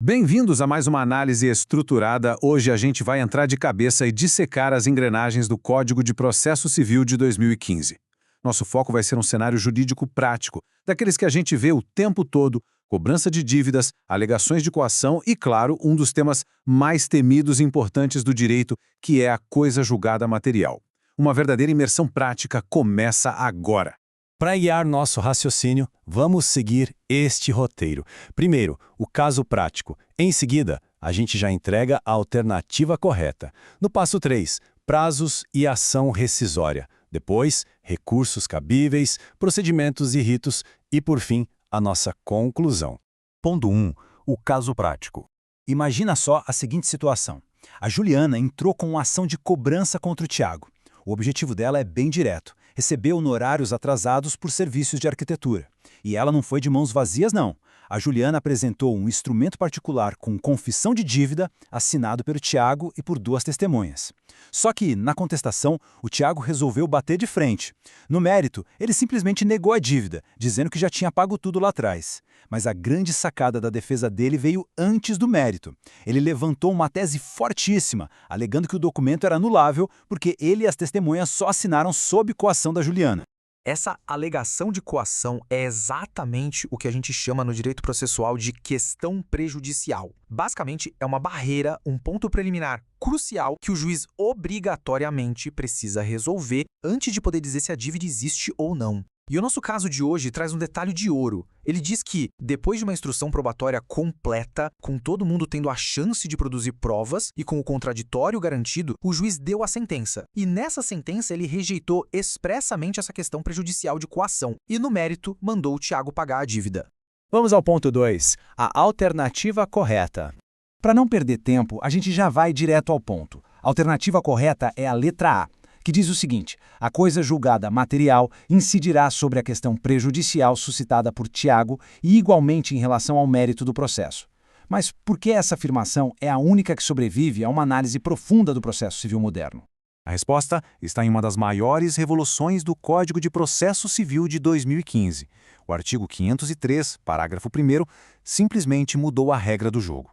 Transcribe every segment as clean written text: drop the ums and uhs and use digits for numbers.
Bem-vindos a mais uma análise estruturada. Hoje a gente vai entrar de cabeça e dissecar as engrenagens do Código de Processo Civil de 2015. Nosso foco vai ser um cenário jurídico prático, daqueles que a gente vê o tempo todo: cobrança de dívidas, alegações de coação e, claro, um dos temas mais temidos e importantes do direito, que é a coisa julgada material. Uma verdadeira imersão prática começa agora. Para guiar nosso raciocínio, vamos seguir este roteiro. Primeiro, o caso prático. Em seguida, a gente já entrega a alternativa correta. No passo 3, prazos e ação rescisória. Depois, recursos cabíveis, procedimentos e ritos e, por fim, a nossa conclusão. Ponto 1. O caso prático. Imagina só a seguinte situação. A Juliana entrou com uma ação de cobrança contra o Tiago. O objetivo dela é bem direto: receber honorários atrasados por serviços de arquitetura. E ela não foi de mãos vazias, não. A Juliana apresentou um instrumento particular com confissão de dívida, assinado pelo Tiago e por duas testemunhas. Só que, na contestação, o Tiago resolveu bater de frente. No mérito, ele simplesmente negou a dívida, dizendo que já tinha pago tudo lá atrás. Mas a grande sacada da defesa dele veio antes do mérito. Ele levantou uma tese fortíssima, alegando que o documento era anulável porque ele e as testemunhas só assinaram sob coação da Juliana. Essa alegação de coação é exatamente o que a gente chama no direito processual de questão prejudicial. Basicamente, é uma barreira, um ponto preliminar crucial que o juiz obrigatoriamente precisa resolver antes de poder dizer se a dívida existe ou não. E o nosso caso de hoje traz um detalhe de ouro. Ele diz que, depois de uma instrução probatória completa, com todo mundo tendo a chance de produzir provas e com o contraditório garantido, o juiz deu a sentença. E nessa sentença ele rejeitou expressamente essa questão prejudicial de coação e, no mérito, mandou o Tiago pagar a dívida. Vamos ao ponto 2, a alternativa correta. Para não perder tempo, a gente já vai direto ao ponto. A alternativa correta é a letra A, que diz o seguinte: a coisa julgada material incidirá sobre a questão prejudicial suscitada por Tiago e igualmente em relação ao mérito do processo. Mas por que essa afirmação é a única que sobrevive a uma análise profunda do processo civil moderno? A resposta está em uma das maiores revoluções do Código de Processo Civil de 2015. O artigo 503, parágrafo 1º, simplesmente mudou a regra do jogo.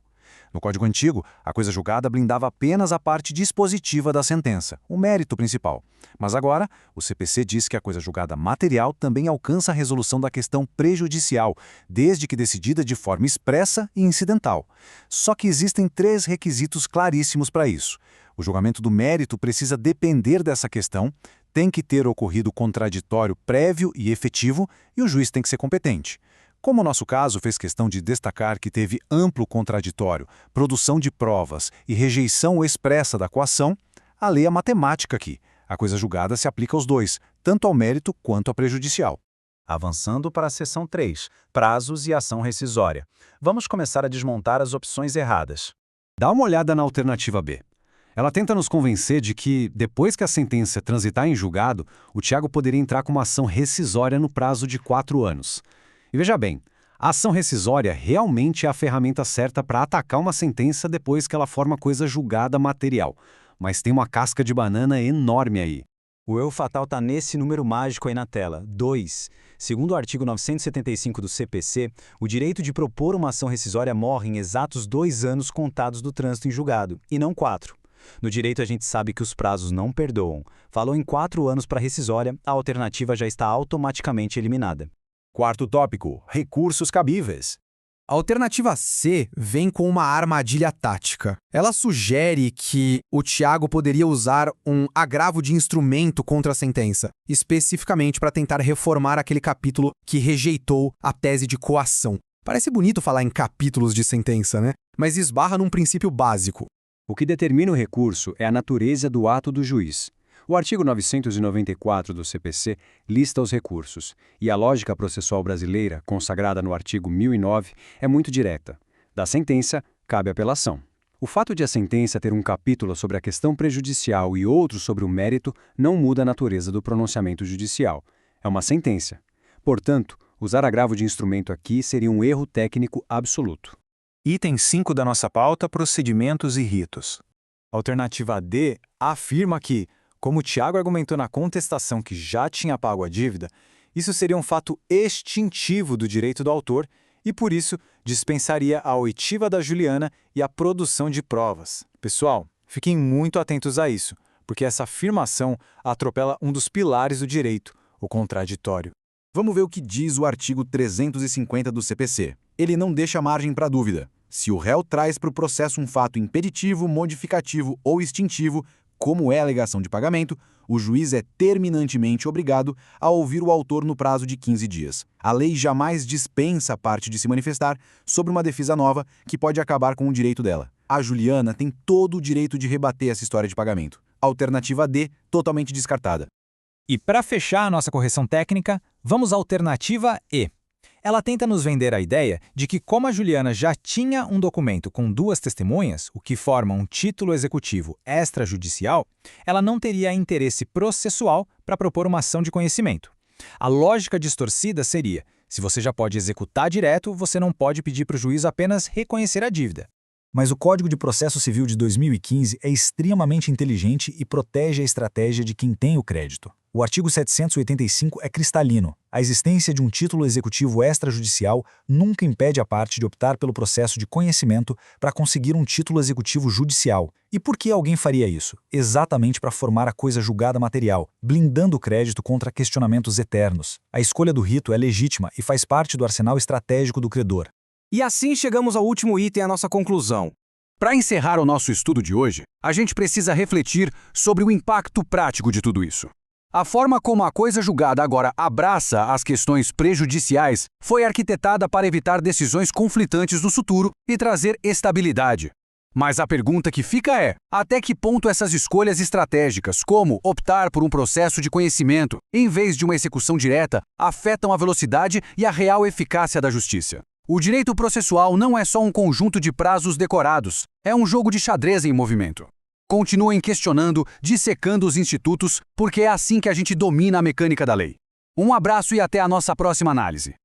No Código Antigo, a coisa julgada blindava apenas a parte dispositiva da sentença, o mérito principal. Mas agora, o CPC diz que a coisa julgada material também alcança a resolução da questão prejudicial, desde que decidida de forma expressa e incidental. Só que existem 3 requisitos claríssimos para isso. O julgamento do mérito precisa depender dessa questão, tem que ter ocorrido contraditório prévio e efetivo e o juiz tem que ser competente. Como o nosso caso fez questão de destacar que teve amplo contraditório, produção de provas e rejeição expressa da coação, a lei é matemática aqui. A coisa julgada se aplica aos dois, tanto ao mérito quanto à prejudicial. Avançando para a seção 3, prazos e ação rescisória. Vamos começar a desmontar as opções erradas. Dá uma olhada na alternativa B. Ela tenta nos convencer de que, depois que a sentença transitar em julgado, o Tiago poderia entrar com uma ação rescisória no prazo de 4 anos. E veja bem, a ação rescisória realmente é a ferramenta certa para atacar uma sentença depois que ela forma coisa julgada material. Mas tem uma casca de banana enorme aí. O eu fatal está nesse número mágico aí na tela, 2. Segundo o artigo 975 do CPC, o direito de propor uma ação rescisória morre em exatos 2 anos contados do trânsito em julgado, e não 4. No direito a gente sabe que os prazos não perdoam. Falou em 4 anos para rescisória, a alternativa já está automaticamente eliminada. Quarto tópico, recursos cabíveis. A alternativa C vem com uma armadilha tática. Ela sugere que o Tiago poderia usar um agravo de instrumento contra a sentença, especificamente para tentar reformar aquele capítulo que rejeitou a tese de coação. Parece bonito falar em capítulos de sentença, né? Mas esbarra num princípio básico. O que determina o recurso é a natureza do ato do juiz. O artigo 994 do CPC lista os recursos, e a lógica processual brasileira, consagrada no artigo 1009, é muito direta. Da sentença, cabe apelação. O fato de a sentença ter um capítulo sobre a questão prejudicial e outro sobre o mérito não muda a natureza do pronunciamento judicial. É uma sentença. Portanto, usar agravo de instrumento aqui seria um erro técnico absoluto. Item 5 da nossa pauta, procedimentos e ritos. Alternativa D afirma que, como o Tiago argumentou na contestação que já tinha pago a dívida, isso seria um fato extintivo do direito do autor e, por isso, dispensaria a oitiva da Juliana e a produção de provas. Pessoal, fiquem muito atentos a isso, porque essa afirmação atropela um dos pilares do direito, o contraditório. Vamos ver o que diz o artigo 350 do CPC. Ele não deixa margem para dúvida. Se o réu traz para o processo um fato impeditivo, modificativo ou extintivo, como é a alegação de pagamento, o juiz é terminantemente obrigado a ouvir o autor no prazo de 15 dias. A lei jamais dispensa a parte de se manifestar sobre uma defesa nova que pode acabar com o direito dela. A Juliana tem todo o direito de rebater essa história de pagamento. Alternativa D, totalmente descartada. E para fechar a nossa correção técnica, vamos à alternativa E. Ela tenta nos vender a ideia de que, como a Juliana já tinha um documento com 2 testemunhas, o que forma um título executivo extrajudicial, ela não teria interesse processual para propor uma ação de conhecimento. A lógica distorcida seria: se você já pode executar direto, você não pode pedir para o juiz apenas reconhecer a dívida. Mas o Código de Processo Civil de 2015 é extremamente inteligente e protege a estratégia de quem tem o crédito. O artigo 785 é cristalino. A existência de um título executivo extrajudicial nunca impede a parte de optar pelo processo de conhecimento para conseguir um título executivo judicial. E por que alguém faria isso? Exatamente para formar a coisa julgada material, blindando o crédito contra questionamentos eternos. A escolha do rito é legítima e faz parte do arsenal estratégico do credor. E assim chegamos ao último item, a nossa conclusão. Para encerrar o nosso estudo de hoje, a gente precisa refletir sobre o impacto prático de tudo isso. A forma como a coisa julgada agora abraça as questões prejudiciais foi arquitetada para evitar decisões conflitantes no futuro e trazer estabilidade. Mas a pergunta que fica é: até que ponto essas escolhas estratégicas, como optar por um processo de conhecimento em vez de uma execução direta, afetam a velocidade e a real eficácia da justiça? O direito processual não é só um conjunto de prazos decorados, é um jogo de xadrez em movimento. Continuem questionando, dissecando os institutos, porque é assim que a gente domina a mecânica da lei. Um abraço e até a nossa próxima análise.